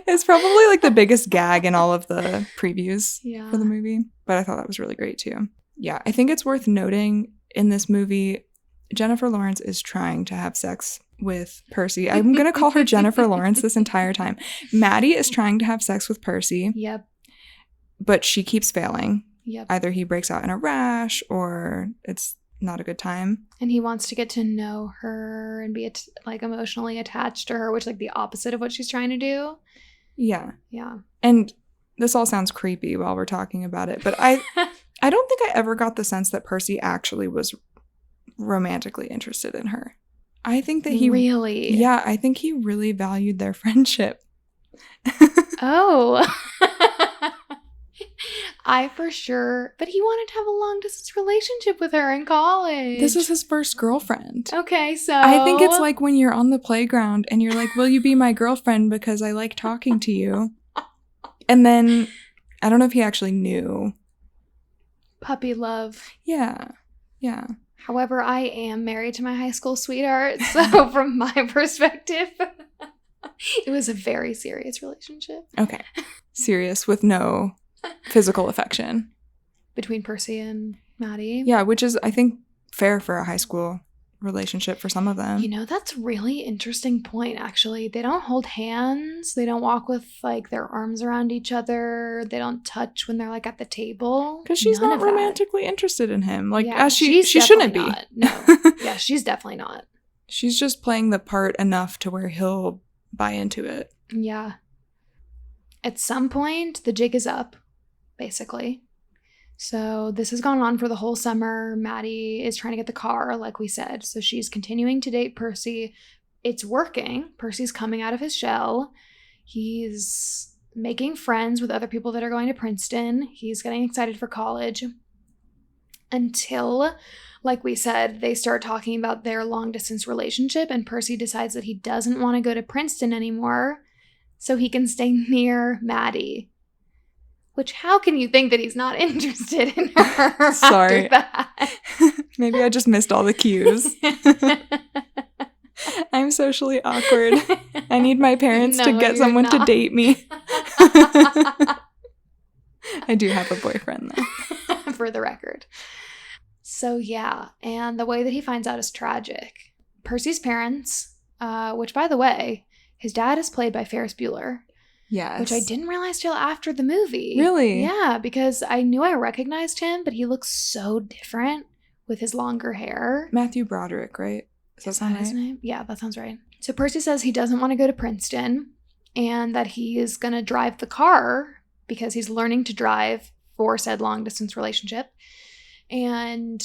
It's probably like the biggest gag in all of the previews for the movie. But I thought that was really great too. Yeah, I think it's worth noting in this movie, Jennifer Lawrence is trying to have sex with Percy. I'm going to call her Jennifer Lawrence this entire time. Maddie is trying to have sex with Percy. Yep. But she keeps failing. Yep. Either he breaks out in a rash or it's not a good time. And he wants to get to know her and be like emotionally attached to her, which is like the opposite of what she's trying to do. Yeah. Yeah. And this all sounds creepy while we're talking about it, but I don't think I ever got the sense that Percy actually was romantically interested in her. I think that he really, yeah, I think he really valued their friendship. Oh, I for sure, but he wanted to have a long distance relationship with her in college. This is his first girlfriend. Okay, so I think it's like when you're on the playground and you're like, will you be my girlfriend because I like talking to you? And then I don't know if he actually knew. Puppy love. Yeah. Yeah. However, I am married to my high school sweetheart, so from my perspective, it was a very serious relationship. Okay. Serious with no physical affection. Between Percy and Maddie. Yeah, which is, I think, fair for a high school relationship for some of them. You know, that's really interesting point, actually. They don't hold hands. They don't walk with, like, their arms around each other. They don't touch when they're, like, at the table. Because she's not romantically interested in him. Like, yeah, as she shouldn't be. Not. No. Yeah, she's definitely not. She's just playing the part enough to where he'll buy into it. Yeah. At some point, the jig is up, basically. So this has gone on for the whole summer. Maddie is trying to get the car, like we said. So she's continuing to date Percy. It's working. Percy's coming out of his shell. He's making friends with other people that are going to Princeton. He's getting excited for college. Until, like we said, they start talking about their long-distance relationship, and Percy decides that he doesn't want to go to Princeton anymore so he can stay near Maddie. Which, how can you think that he's not interested in her? Sorry. After that? Maybe I just missed all the cues. I'm socially awkward. I need my parents to get someone to date me. I do have a boyfriend, though. For the record. So, yeah. And the way that he finds out is tragic. Percy's parents, which, by the way, his dad is played by Ferris Bueller. Yes. Which I didn't realize till after the movie. Really? Yeah, because I knew I recognized him, but he looks so different with his longer hair. Matthew Broderick, right? Is that his name? Yeah, that sounds right. So Percy says he doesn't want to go to Princeton and that he is going to drive the car because he's learning to drive for said long-distance relationship. And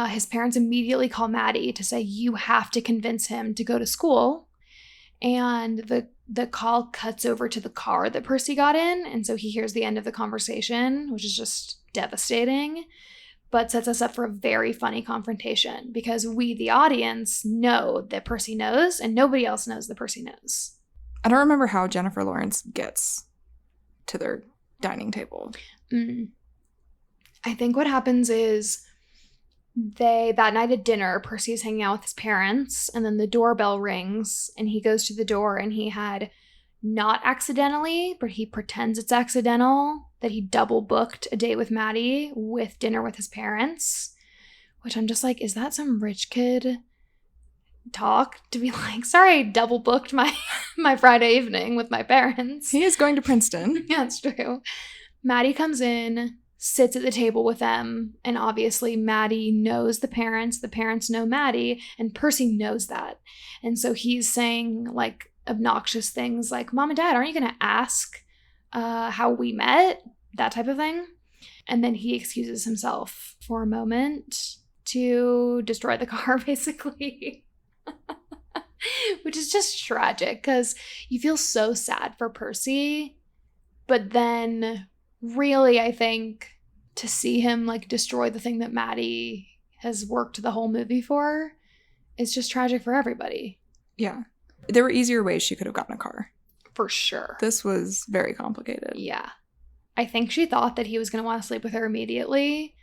his parents immediately call Maddie to say, you have to convince him to go to school. And the call cuts over to the car that Percy got in. And so he hears the end of the conversation, which is just devastating, but sets us up for a very funny confrontation because we, the audience, know that Percy knows and nobody else knows that Percy knows. I don't remember how Jennifer Lawrence gets to their dining table. I think what happens is that night at dinner, Percy's hanging out with his parents, and then the doorbell rings, and he goes to the door, and he had not accidentally, but he pretends it's accidental, that he double booked a date with Maddie with dinner with his parents, which I'm just like, is that some rich kid talk to be like, sorry, I double booked my Friday evening with my parents? He is going to Princeton. Yeah, it's true. Maddie comes in, sits at the table with them, and obviously Maddie knows the parents know Maddie, and Percy knows that. And so he's saying like obnoxious things like, Mom and Dad, aren't you going to ask how we met? That type of thing. And then he excuses himself for a moment to destroy the car, basically. Which is just tragic because you feel so sad for Percy, but then really, I think to see him like destroy the thing that Maddie has worked the whole movie for is just tragic for everybody. Yeah. There were easier ways she could have gotten a car. For sure. This was very complicated. Yeah. I think she thought that he was going to want to sleep with her immediately.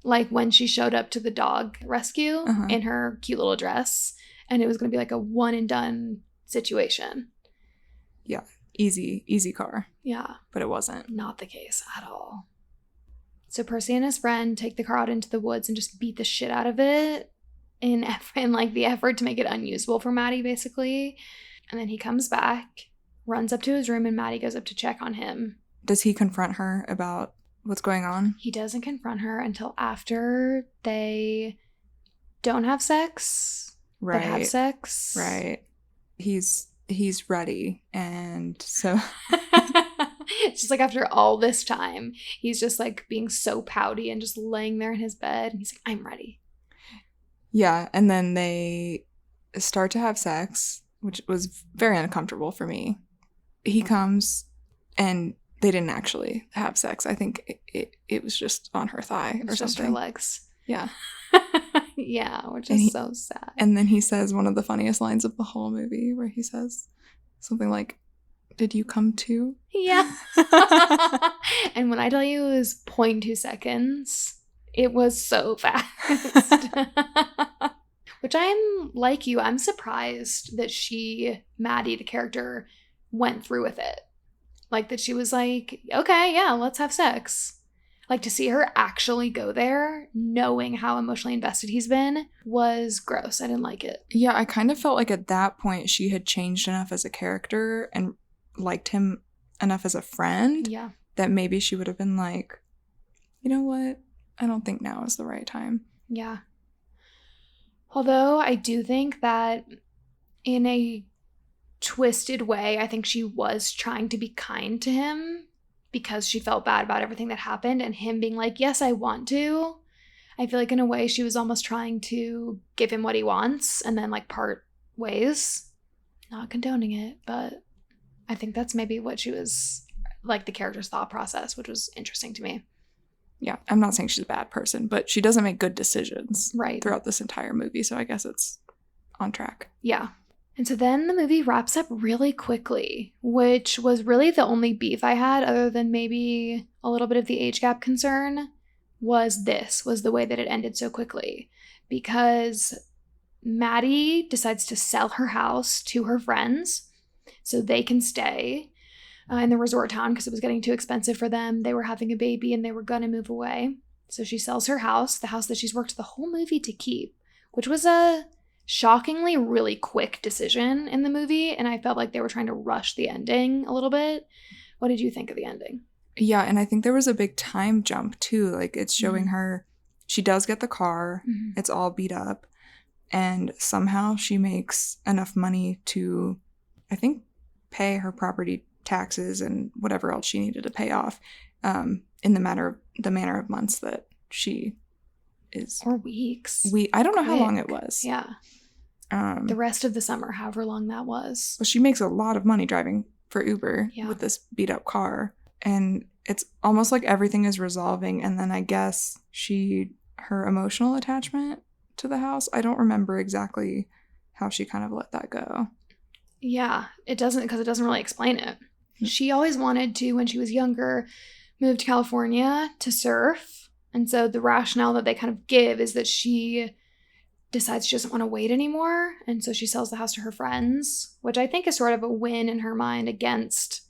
Like when she showed up to the dog rescue in her cute little dress. And it was going to be like a one and done situation. Yeah. Easy car. Yeah. But it wasn't. Not the case at all. So Percy and his friend take the car out into the woods and just beat the shit out of it in like the effort to make it unusable for Maddie, basically. And then he comes back, runs up to his room, and Maddie goes up to check on him. Does he confront her about what's going on? He doesn't confront her until after they don't have sex. Right. But have sex. Right. He's ready. And so just like after all this time, he's just like being so pouty and just laying there in his bed. And he's like, I'm ready. Yeah. And then they start to have sex, which was very uncomfortable for me. He comes and they didn't actually have sex. I think it was just on her thigh or something. Just her legs. Yeah. Yeah, which is so sad. And then he says one of the funniest lines of the whole movie where he says something like, did you come too? Yeah. And when I tell you it was 0.2 seconds, it was so fast. Which I'm like you, I'm surprised that Maddie, the character, went through with it. Like that she was like, okay, yeah, let's have sex. Like to see her actually go there, knowing how emotionally invested he's been, was gross. I didn't like it. Yeah, I kind of felt like at that point she had changed enough as a character and liked him enough as a friend. Yeah. That maybe she would have been like, you know what? I don't think now is the right time. Yeah. Although I do think that in a twisted way, I think she was trying to be kind to him because she felt bad about everything that happened, and him being like, yes, I want to. I feel like in a way she was almost trying to give him what he wants and then like part ways. Not condoning it, but I think that's maybe what she was, like the character's thought process, which was interesting to me. Yeah, I'm not saying she's a bad person, but she doesn't make good decisions throughout this entire movie, so I guess it's on track. Yeah. And so then the movie wraps up really quickly, which was really the only beef I had, other than maybe a little bit of the age gap concern, was the way that it ended so quickly. Because Maddie decides to sell her house to her friends so they can stay in the resort town because it was getting too expensive for them. They were having a baby and they were going to move away. So she sells her house, the house that she's worked the whole movie to keep, which was a shockingly really quick decision in the movie, and I felt like they were trying to rush the ending a little bit. What did you think of the ending? Yeah, and I think there was a big time jump too. Like it's showing her, she does get the car, it's all beat up, and somehow she makes enough money to, I think, pay her property taxes and whatever else she needed to pay off in the manner of months that she is... Or weeks. I don't know how long it was. Yeah. The rest of the summer, however long that was. Well, she makes a lot of money driving for Uber with this beat up car. And it's almost like everything is resolving. And then I guess her emotional attachment to the house, I don't remember exactly how she kind of let that go. Yeah, it doesn't really explain it. She always wanted to, when she was younger, move to California to surf. And so the rationale that they kind of give is that she decides she doesn't want to wait anymore. And so she sells the house to her friends, which I think is sort of a win in her mind against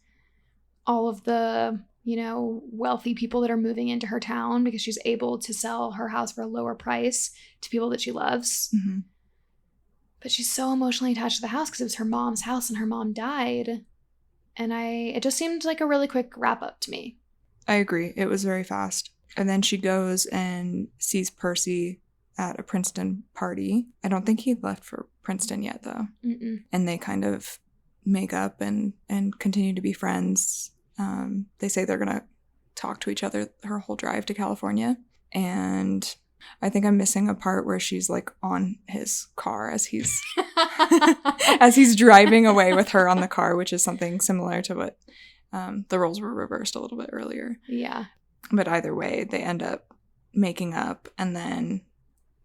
all of the, wealthy people that are moving into her town, because she's able to sell her house for a lower price to people that she loves. Mm-hmm. But she's so emotionally attached to the house because it was her mom's house and her mom died. And it just seemed like a really quick wrap up to me. I agree. It was very fast. And then she goes and sees Percy at a Princeton party. I don't think he'd left for Princeton yet, though. Mm-mm. And they kind of make up and continue to be friends. They say they're going to talk to each other her whole drive to California. And I think I'm missing a part where she's like on his car as he's as he's driving away with her on the car, which is something similar to what the roles were reversed a little bit earlier. Yeah. But either way, they end up making up, and then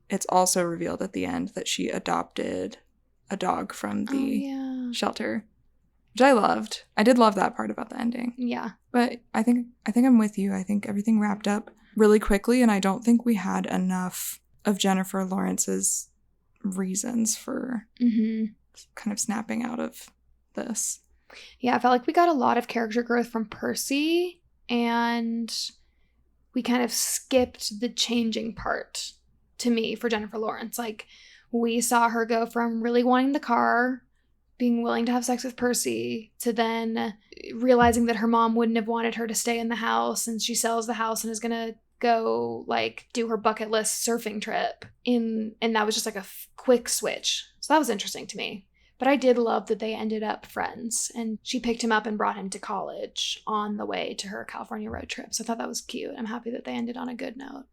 it's also revealed at the end that she adopted a dog from the shelter, which I loved. I did love that part about the ending. Yeah. But I think I'm with you. I think everything wrapped up really quickly, and I don't think we had enough of Jennifer Lawrence's reasons for kind of snapping out of this. Yeah, I felt like we got a lot of character growth from Percy, and we kind of skipped the changing part to me for Jennifer Lawrence. Like, we saw her go from really wanting the car, being willing to have sex with Percy, to then realizing that her mom wouldn't have wanted her to stay in the house, and she sells the house and is going to go, like, do her bucket list surfing trip. And that was just like a quick switch. So that was interesting to me. But I did love that they ended up friends, and she picked him up and brought him to college on the way to her California road trip. So I thought that was cute. I'm happy that they ended on a good note.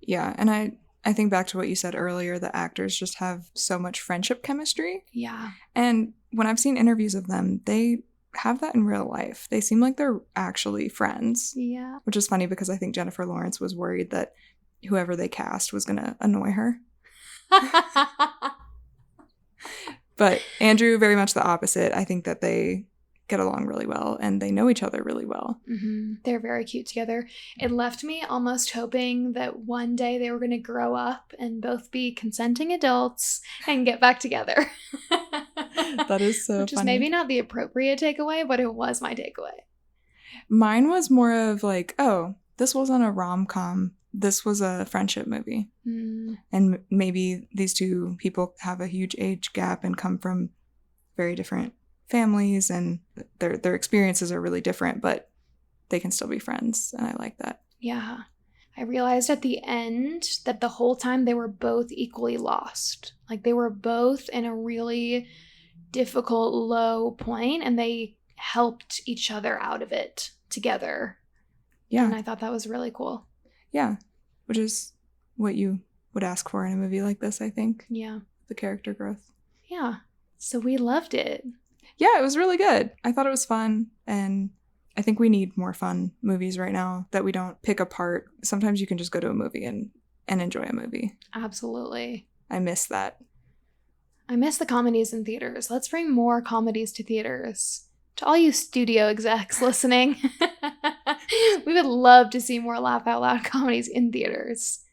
Yeah, and I think back to what you said earlier, the actors just have so much friendship chemistry. Yeah. And when I've seen interviews of them, they have that in real life. They seem like they're actually friends. Yeah. Which is funny because I think Jennifer Lawrence was worried that whoever they cast was going to annoy her. But Andrew, very much the opposite. I think that they get along really well and they know each other really well. Mm-hmm. They're very cute together. It left me almost hoping that one day they were going to grow up and both be consenting adults and get back together. That is so Which funny. is maybe not the appropriate takeaway, but it was my takeaway. Mine was more of like, oh, this wasn't a rom-com. This was a friendship movie. Mm. And maybe these two people have a huge age gap and come from very different families, and their experiences are really different, but they can still be friends, and I like that. Yeah. I realized at the end that the whole time they were both equally lost. Like, they were both in a really difficult, low point, and they helped each other out of it together. Yeah. And I thought that was really cool. Yeah. Which is what you would ask for in a movie like this, I think. Yeah. The character growth. Yeah. So we loved it. Yeah, it was really good. I thought it was fun, and I think we need more fun movies right now that we don't pick apart. Sometimes you can just go to a movie and enjoy a movie. Absolutely. I miss that. I miss the comedies in theaters. Let's bring more comedies to theaters. To all you studio execs listening, we would love to see more laugh out loud comedies in theaters.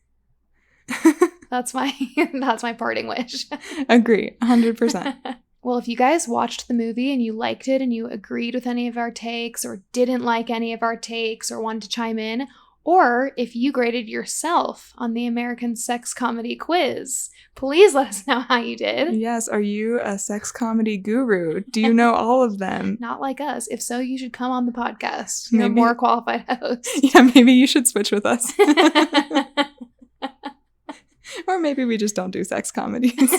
That's my parting wish. Agree, 100%. Well, if you guys watched the movie and you liked it and you agreed with any of our takes or didn't like any of our takes or wanted to chime in, or if you graded yourself on the American Sex Comedy Quiz, please let us know how you did. Yes, are you a sex comedy guru? Do you know all of them? Not like us. If so, you should come on the podcast. You're a more qualified host. Yeah, maybe you should switch with us. Or maybe we just don't do sex comedies.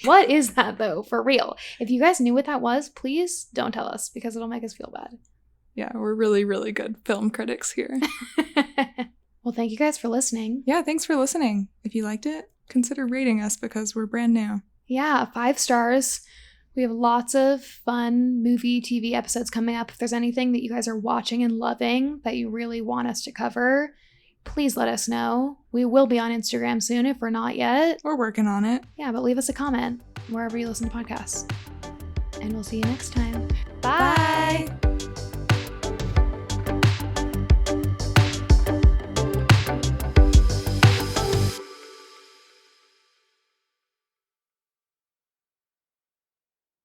What is that, though? For real. If you guys knew what that was, please don't tell us, because it'll make us feel bad. Yeah, we're really, really good film critics here. Well, thank you guys for listening. Yeah, thanks for listening. If you liked it, consider rating us because we're brand new. Yeah, 5 stars. We have lots of fun movie, TV episodes coming up. If there's anything that you guys are watching and loving that you really want us to cover, please let us know. We will be on Instagram soon if we're not yet. We're working on it. Yeah, but leave us a comment wherever you listen to podcasts. And we'll see you next time. Bye. Bye.